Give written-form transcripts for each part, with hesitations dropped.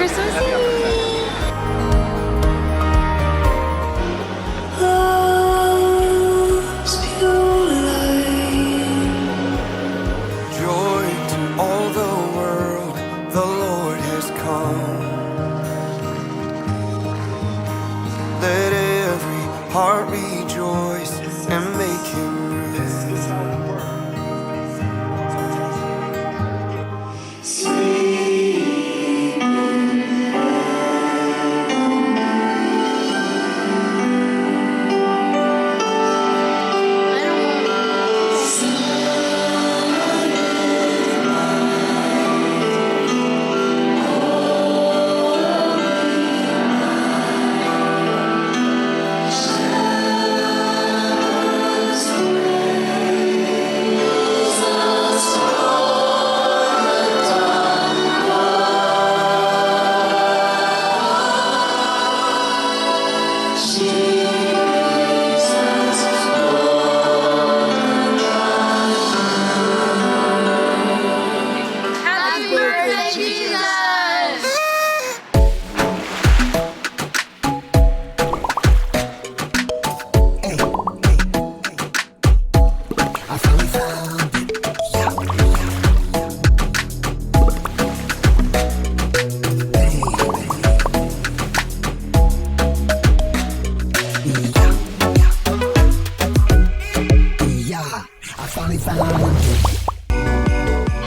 Christmas Eve. Joy to all the world, the Lord has come. Let every heart rejoice and make him real.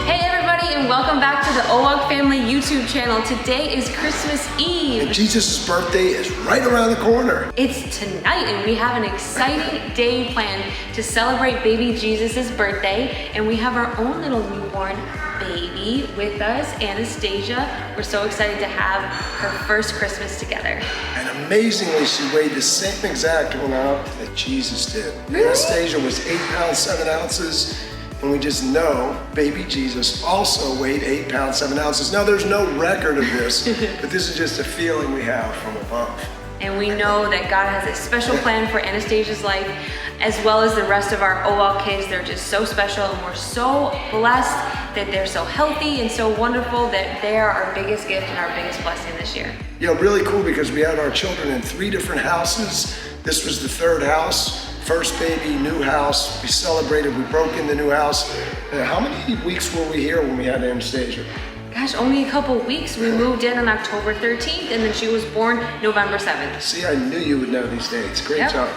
Hey everybody, and welcome back to the Owoc Family YouTube channel. Today is Christmas Eve. And Jesus' birthday is right around the corner. It's tonight, and we have an exciting day planned to celebrate baby Jesus' birthday. And we have our own little newborn baby with us, Anastasia. We're so excited to have her first Christmas together. And amazingly, she weighed the same exact amount that Jesus did. Really? Anastasia was 8 pounds, 7 ounces. And we just know baby Jesus also weighed 8 pounds, 7 ounces. Now, there's no record of this, but this is just a feeling we have from above. And we know that God has a special plan for Anastasia's life, as well as the rest of our Owoc kids. They're just so special, and we're so blessed that they're so healthy and so wonderful that they are our biggest gift and our biggest blessing this year. You know, really cool because we had our children in 3 different houses. This was the 3rd house. First baby, new house. We celebrated, we broke in the new house. How many weeks were we here when we had Anastasia? Gosh, only a couple weeks. We moved in on October 13th, and then she was born November 7th. See, I knew you would know these dates. Great job.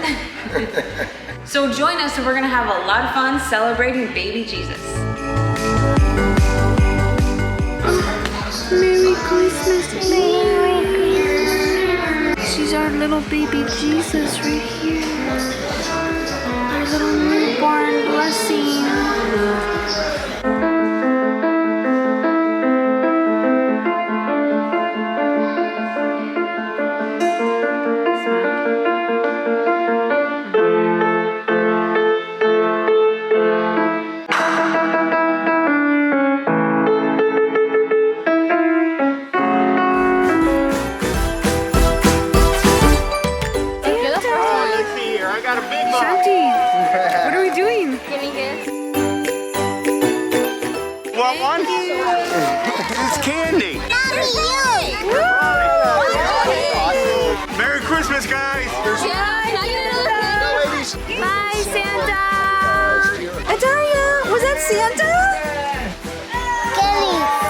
So join us, and we're gonna have a lot of fun celebrating baby Jesus. Merry Christmas, Merry Christmas. She's our little baby Jesus right here. Our little newborn blessing. What are we doing? Want one? It's candy. Merry Christmas, guys. Bye, Santa. Adaria, was that Santa?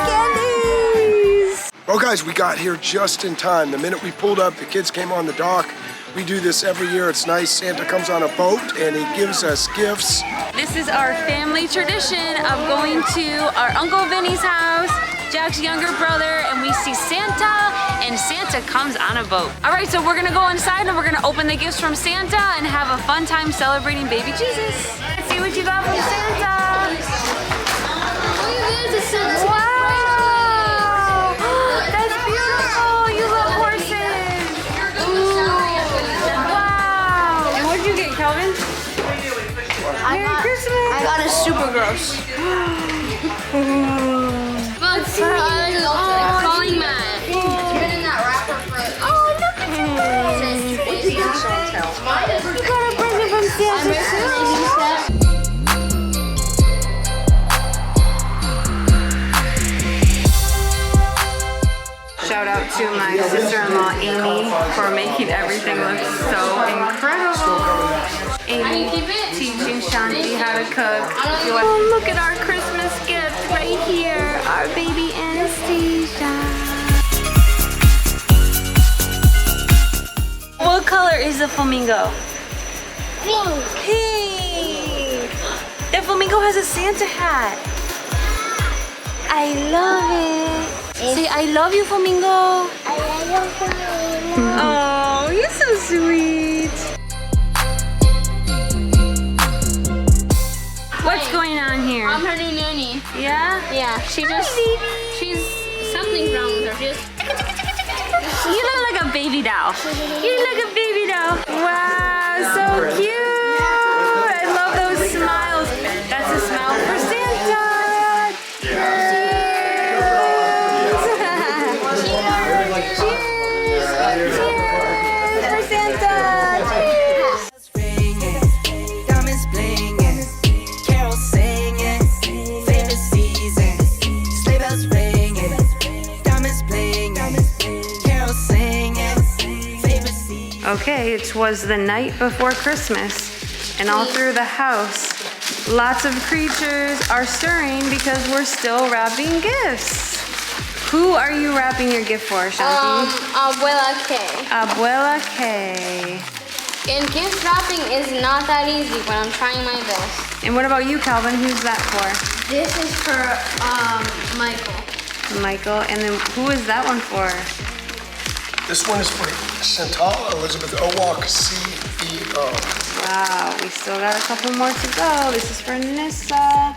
Candies. Well, guys, we got here just in time. The minute we pulled up, the kids came on the dock. We do this every year. It's nice. Santa comes on a boat and he gives us gifts. This is our family tradition of going to our Uncle Vinny's house, Jack's younger brother, and we see Santa, and Santa comes on a boat. All right, so we're gonna go inside and we're gonna open the gifts from Santa and have a fun time celebrating baby Jesus. Let's see what you got from Santa. Wow! That's beautiful! You love horses! Wow! And what'd you get, Calvin? Merry Christmas! I got a super gross. Calling Matt. Oh, look at you guys! You got a present from Santa too. Shout out to my sister-in-law Amy for making everything look so incredible. Amy teaching Shanti how to cook. Oh, look at our Christmas gift right here, our baby Anastasia. What color is the flamingo? Pink. Pink. The flamingo has a Santa hat. I love it. Say, I love you, flamingo. I love you. Oh, you're so sweet. What's going on here? I'm her new nanny. Yeah? Yeah, she's something's wrong with her. She's You look like a baby doll. You look like a baby doll. Wow, so cute. I love those smiles. That's a smile for Santa. Cheers. Cheers. Cheers for Santa. Cheers. Diamonds blinging, carols singing, favorite season, sleigh bells ringing, diamonds blinging, carols singing, favorite season. Okay, it was the night before Christmas, and all through the house, lots of creatures are stirring because we're still wrapping gifts. Who are you wrapping your gift for, Shanti? Abuela K. Abuela K. And gift wrapping is not that easy, but I'm trying my best. And what about you, Calvin? Who's that for? This is for Michael. Michael. And then who is that one for? This one is for Chantal Elizabeth Owoc, CEO. Wow, we still got a couple more to go. This is for Nissa.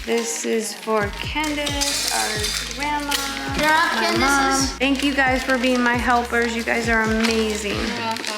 This is for Candace, our grandma. You're not my mom. Thank you guys for being my helpers. You guys are amazing. You're welcome.